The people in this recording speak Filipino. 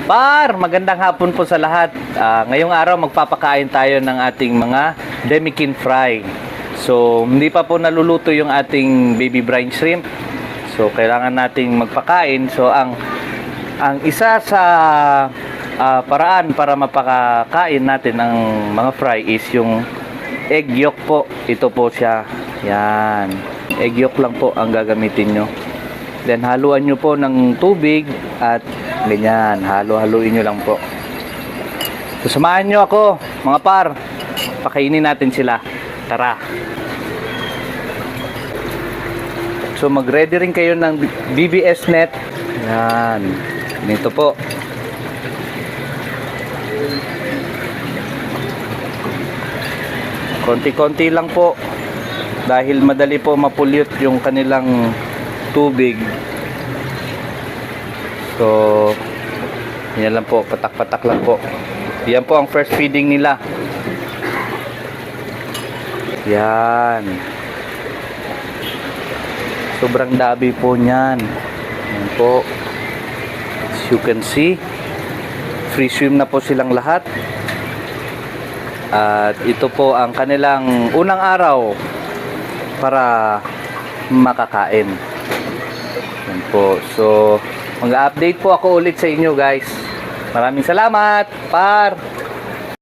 Magandang hapon po sa lahat. Ngayong araw magpapakain tayo ng ating mga demikin fry. So, hindi pa po naluluto yung ating baby brine shrimp. So, kailangan nating magpakain. So, ang isa sa paraan para mapakain natin ng mga fry is yung egg yolk po. Ito po siya. Yan. Egg yolk lang po ang gagamitin nyo. Then, haluan nyo po ng tubig at ganyan. Halo-haluin nyo lang po. So, samahan nyo ako, mga par. Pakainin natin sila. Tara. So, mag-ready rin kayo ng BBS net. Yan. Nito po. Konti-konti lang po. Dahil madali po mapulyot yung kanilang tubig. So, yan lang po, patak-patak lang po. Yan po ang first feeding nila. Yan. Sobrang dami po niyan. Yan po. As you can see, free swim na po silang lahat. At ito po ang kanilang unang araw para makakain. Yan po. So, mag-update po ako ulit sa inyo, guys. Maraming salamat, par!